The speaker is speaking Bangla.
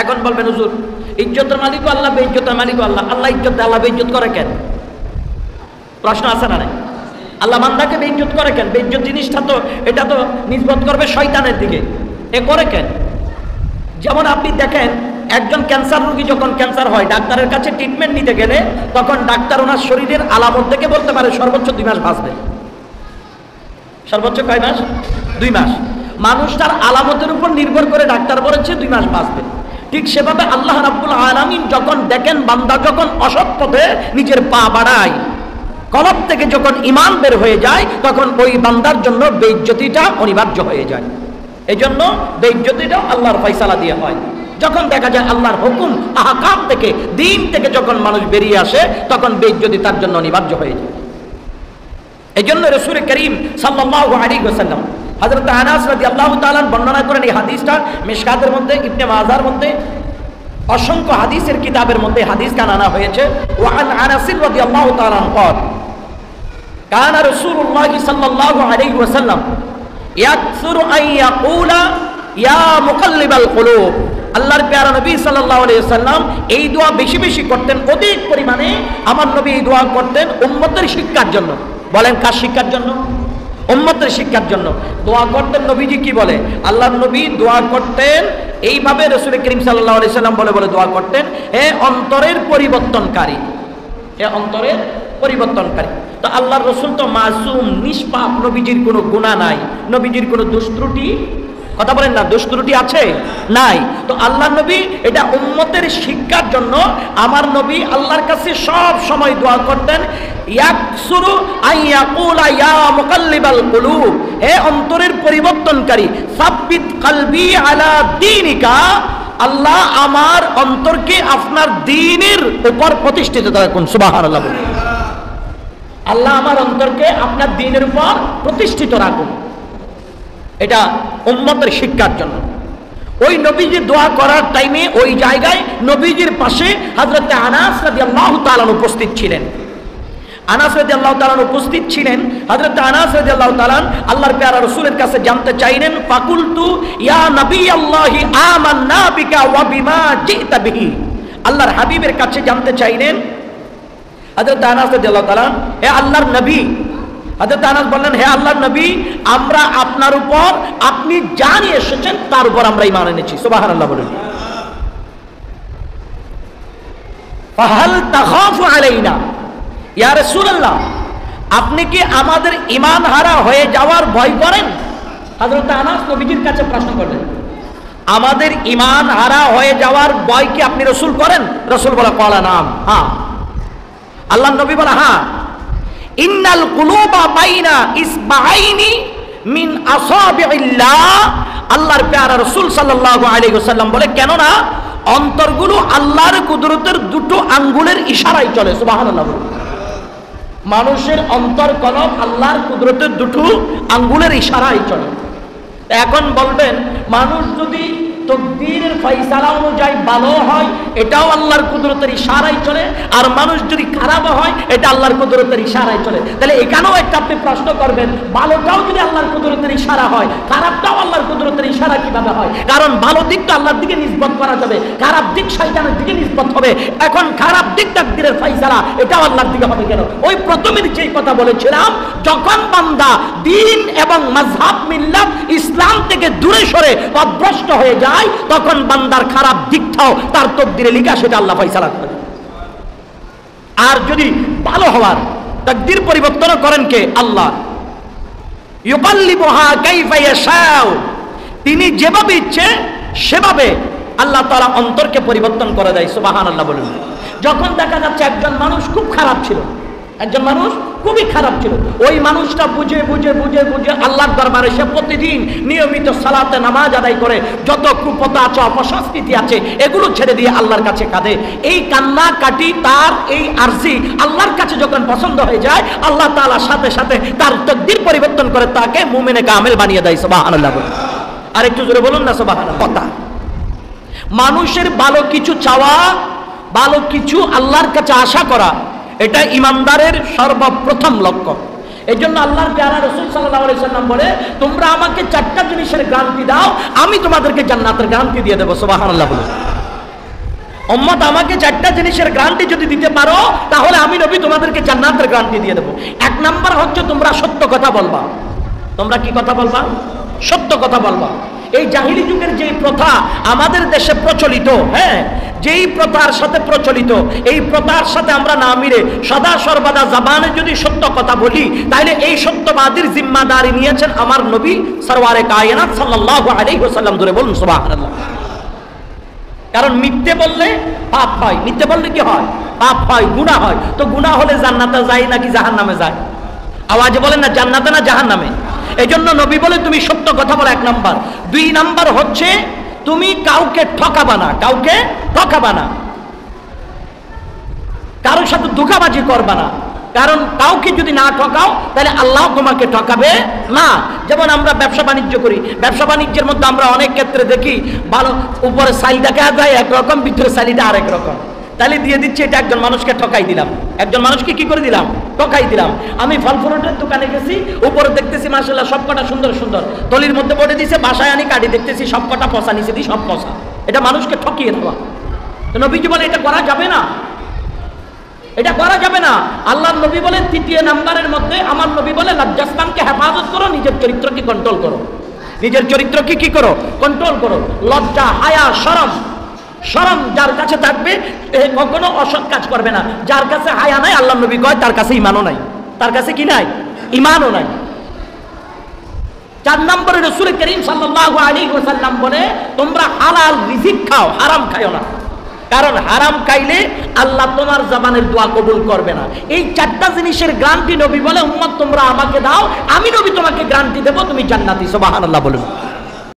এখন বলবেন হুজুর ইজ্জতের মালিকও আল্লাহ, বেইজ্জতের মালিকও আল্লাহ, আল্লাহ ইজ্জত দেয়, আল্লাহ বেইজ্জত করে কেন? প্রশ্ন আছে না? আল্লাহ বান্দাকে বেইজ্জত করে কেন? বেইজ্জত জিনিসটা তো এটা তো নিসবত করবে শয়তানের দিকে, এ করে কেন? যেমন আপনি দেখেন একজন ক্যান্সার রোগী যখন ক্যান্সার হয় ডাক্তারের কাছে ট্রিটমেন্ট নিতে গেলে তখন ডাক্তার ওনার শরীরের আলামত দেখে বলতে পারে সর্বোচ্চ 2 মাস বাঁচবে। সর্বোচ্চ কয় মাস? 2 মাস। মানুষ তার আলামতের উপর নির্ভর করে ডাক্তার বলেছে 2 মাস বাঁচবে। ঠিক সেভাবে আল্লাহ রাব্বুল আলামিন যখন দেখেন বান্দা যখন অসৎ পথে নিজের পা বাড়ায়, কলব থেকে যখন ঈমান বের হয়ে যায় তখন ওই বান্দার জন্য বেইজ্জতিটা অনিবার্য হয়ে যায়। এই জন্য বেইজ্জতিটাও আল্লাহর ফয়সালা দিয়ে হয়। যখন দেখা যায় আল্লাহর হুকুম আহকাম থেকে, দিন থেকে যখন মানুষ বেরিয়ে আসে তখন বেইজ্জতি তার জন্য অনিবার্য হয়ে যায়। এই জন্য রাসূল করিম সাল্লাল্লাহু আলাইহি ওয়াসাল্লাম হযরত আনাস রাদিয়াল্লাহু তাআলা বর্ণনা করেন, এই হাদিসটা মিশকাতের মধ্যে, ইবনে মাজার মধ্যে, অসংখ্য হাদিসের কিতাবের মধ্যে হাদিস কান আনা হয়েছে। ওয়া আন আনাস রাদিয়াল্লাহু তাআলা قال কানা রাসূলুল্লাহ সাল্লাল্লাহু আলাইহি ওয়াসাল্লাম ইয়াকসুরু আন ইয়াকুলা ইয়া মুকাল্লিবাল কুলুব। আল্লাহর প্যারা নবী সাল্লাল্লাহু আলাইহি ওয়াসাল্লাম এই দোয়া বেশি বেশি করতেন, অধিক পরিমাণে আমার নবী এই দোয়া করতেন উম্মতের শিক্ষার জন্য। বলেন কার শিক্ষার জন্য? উম্মতের শিক্ষার জন্য দোয়া করতেন। নবীজি কি বলে? আল্লাহর নবী দোয়া করতেন এইভাবে, রাসূল করিম সাল্লাল্লাহু আলাইহি ওয়াসাল্লাম বলে বলে দোয়া করতেন, হে অন্তরের পরিবর্তনকারী, হে অন্তরের পরিবর্তনকারী। তো আল্লাহর রাসূল তো মাসুম, নিষ্পাপ, নবীজির কোনো গুনাহ নাই, নবীজির কোনো দোষ ত্রুটি, কথা বলেন না, দোষ ত্রুটি আছে? নাই। তো আল্লাহ নবী এটা উম্মতের শিক্ষার জন্য আমার নবী আল্লাহর কাছে সব সময় দোয়া করতেন, ইয়াকসুরু আইয়াকুলা ইয়া মুকাল্লিবাল কুলুব, হে অন্তরের পরিবর্তনকারী, সাব্বিত কলবি আলা দীনিকা, আল্লাহ আমার অন্তরকে আপনার দ্বীনের উপর প্রতিষ্ঠিত রাখুন। সুবহানাল্লাহ। আল্লাহ আমার অন্তরকে আপনার দ্বীনের উপর প্রতিষ্ঠিত রাখুন। এটা উম্মতের শিক্ষার জন্য। ওই নবীজি দোয়া করার টাইমে ওই জায়গায় নবীজির পাশে হযরত আনাস রাদিয়াল্লাহু তাআলা উপস্থিত ছিলেন। আনাস রাদিয়াল্লাহু তাআলা উপস্থিত ছিলেন। হযরত আনাস রাদিয়াল্লাহু তাআলা আল্লাহর প্যারা রাসূলের কাছে জানতে চাইলেন, ফাকুলতু ইয়া নবী আল্লাহি আমান্না বিকা ওয়া বিমা জিতা বিহি। আল্লাহর হাবিবের কাছে জানতে চাইলেন হযরত আনাস রাদিয়াল্লাহু তাআলা, হে আল্লাহর নবী। হযরত আনাস বললেন, হে আল্লাহর নবী, আমরা আপনার উপর আপনি যা নিয়ে এসেছেন তার উপর আমরা ঈমান এনেছি। সুবহানাল্লাহ বলেন। ফাহাল তাখাফু আলাইনা, ইয়া রাসূলুল্লাহ, আপনি কি আমাদের ঈমান হারা হয়ে যাওয়ার ভয় করেন? হযরত আনাস নবীজির কাছে প্রশ্ন করলেন, আমাদের ঈমান হারা হয়ে যাওয়ার ভয় কি আপনি রাসূল করেন? রাসূল বলে, ক্বালা নাম, হ্যাঁ। আল্লাহর নবী বলে, হ্যাঁ। ইন্নাল কুলুবা বাইনা ইসবাইনি মিন আসাবিল্লাহ। আল্লাহর প্যারা রাসূল সাল্লাল্লাহু আলাইহি ওয়াসাল্লাম বলে, কেন না অন্তরগুলো আল্লাহর কুদরতের দুটো আঙ্গুলের ইশারায় চলে। সুবহানাল্লাহ। মানুষের অন্তর কলব আল্লাহর কুদরতের দুটো আঙ্গুলের ইশারায় চলে। এখন বলবেন, মানুষ যদি তকদীরের ফয়সালা অনুযায়ী ভালো হয় এটাও আল্লাহর কুদরতের ইশারায় চলে, আর মানুষ যদি খারাপ হয় এটা আল্লাহর কুদরতের ইশারায় চলে। তাহলে এখানেও একটা আপনি প্রশ্ন করবেন, ভালোটাও যদি আল্লাহর কুদরতের ইশারা হয়, খারাপটাও আল্লাহর কুদরতের ইশারা কিভাবে হয়? কারণ ভালো দিকটা আল্লাহর দিকে নিসবত করা যাবে, খারাপ দিক শয়তানের দিকে নিসবত হবে। এখন খারাপ দিক তাকদীরের ফয়সালা, এটাও আল্লাহর দিকে হবে কেন? ওই প্রথমের যেই কথা বলেছিলাম, যখন বান্দা দ্বীন এবং মাযহাব মিল্লাত ইসলাম থেকে দূরে সরে অভ্রষ্ট হয়ে যায় তখন বান্দার খারাপ দিকটাও তার তকদিরে লিখা, সেটা আল্লাহ ফয়সালা করে। আর যদি ভালো হওয়ার তাকদীর পরিবর্তন করেন কে? আল্লাহ। ইউকাল্লিবুহা কাইফা ইয়াশাউ, তিনি যেভাবে ইচ্ছে সেভাবে আল্লাহ তাআলা অন্তরকে পরিবর্তন করে দেয়। সুবহানাল্লাহ বলুন। যখন দেখা যাচ্ছে একজন মানুষ খুব খারাপ ছিল, একজন মানুষ খুবই খারাপ ছিল, ওই মানুষটা বুঝে বুঝে বুঝে বুঝে আল্লাহর দরবারে সে প্রতিদিন নিয়মিত সালাতে নামাজ আদায় করে, যত কুপথা আছে, অপসংস্কৃতি আছে, এগুলো ছেড়ে দিয়ে আল্লাহর কাছে কাঁদে। এই কান্না কাটি তার এই আরজি আল্লাহর কাছে যখন পছন্দ হয়ে যায়, আল্লাহ তাআলা সাথে সাথে তার তাকদীর পরিবর্তন করে তাকে মুমিনে কামেল বানিয়ে দেয়। সুবহানাল্লাহ। আর একটু জোরে বলুন না সুবহানাল্লাহ। কথা, মানুষের ভালো কিছু চাওয়া, ভালো কিছু আল্লাহর কাছে আশা করা, এটা ইমানদারের সর্বপ্রথম লক্ষ্য। এই জন্য আল্লাহর প্যারা রাসূল সাল্লাল্লাহু আলাইহি ওয়াসাল্লাম বলে, তোমরা আমাকে 4টা জিনিসের গ্যারান্টি দাও, আমি তোমাদেরকে জান্নাতের গ্যারান্টি দিয়ে দেবো। সুবহানাল্লাহ বলে। উম্মত আমাকে চারটা জিনিসের গ্যারান্টি যদি দিতে পারো তাহলে আমি নবী তোমাদেরকে জান্নাতের গ্যারান্টি দিয়ে দেবো। এক নাম্বার হচ্ছে তোমরা সত্য কথা বলবা। তোমরা কি কথা বলবা? সত্য কথা বলবা। এই জাহিলি যুগের যে প্রথা আমাদের দেশে প্রচলিত, হ্যাঁ, যেই প্রথার সাথে প্রচলিত, এই প্রথার সাথে আমরা না মিলে সদা সর্বদা জবানে যদি সত্য কথা বলি, তাহলে এই সত্যবাদীর জিম্মাদারি নিয়েছেন আমার নবী সরওয়ারে কায়নাত সাল্লাল্লাহু আলাইহি ওয়াসাল্লাম। ধরে বলুন সুবহানাল্লাহ। কারণ মিথ্যে বললে পাপ হয়, মিথ্যে বললে কি হয়? পাপ হয়, গুনাহ হয়। তো গুনাহ হলে জান্নাতে যায় নাকি জাহান্নামে যায়? আওয়াজে বলেন না, জান্নাতে না জাহান্নামে? এই জন্য নবী বলে তুমি সত্য কথা বলো, এক নাম্বার। দুই নাম্বার হচ্ছে তুমি কাউকে ঠকাবা না, কাউকে ঠকাবা না, কারোর সাথে ধোঁকাবাজি করবা না। কারণ কাউকে যদি না ঠকাও তাহলে আল্লাহ তোমাকে ঠকাবে না। যেমন আমরা ব্যবসা বাণিজ্য করি, ব্যবসা বাণিজ্যের মধ্যে আমরা অনেক ক্ষেত্রে দেখি ভালো উপরে সাইল দেখা যায় একরকম, ভিতরে সাইলটা আরেক রকম। তাহলে দিয়ে দিচ্ছি এটা একজন মানুষকে ঠকাই দিলাম, একজন মানুষকে কি করে দিলাম? ঠকাই দিলাম। আমি ফল ফ্রুটের দোকানে গেছি, উপরে দেখতেছি মাশাআল্লাহ সবকটা সুন্দর সুন্দর, তলির মধ্যে পড়ে দিয়েছে, বাসায় আনি কাটি দেখতেছি সবকটা পচা, নিচে দিই সব পচা। এটা মানুষকে ঠকিয়ে দেওয়া। তো নবীজি বলে এটা করা যাবে না, এটা করা যাবে না। আল্লাহর নবী বলে তৃতীয় নাম্বারের মধ্যে আমার নবী বলে লজ্জাস্থানকে হেফাজত করো, নিজের চরিত্রকে কন্ট্রোল করো। নিজের চরিত্রকে কি করো? কন্ট্রোল করো। লজ্জা, হায়া, শরম, শরম যার কাছে থাকবে কখনো অসৎ কাজ করবে না। যার কাছে হায়া নাই, আল্লাহর নবী কয় তার কাছে ঈমানও নাই। তার কাছে কি নাই? ঈমানও নাই। 4 নম্বরে রাসূল করিম সাল্লাল্লাহু আলাইহি ওয়াসাল্লাম বলে তোমরা হালাল রিজিক খাও, হারাম খাও না। কারণ হারাম খাইলে আল্লাহ তোমার জবানের দোয়া কবুল করবে না। এই 4টা জিনিসের গ্যারান্টি নবী বলে উম্মত তোমরা আমাকে দাও, আমি নবী তোমাকে গ্যারান্টি দেব তুমি জান্নাতি। সুবহানাল্লাহ বলুন।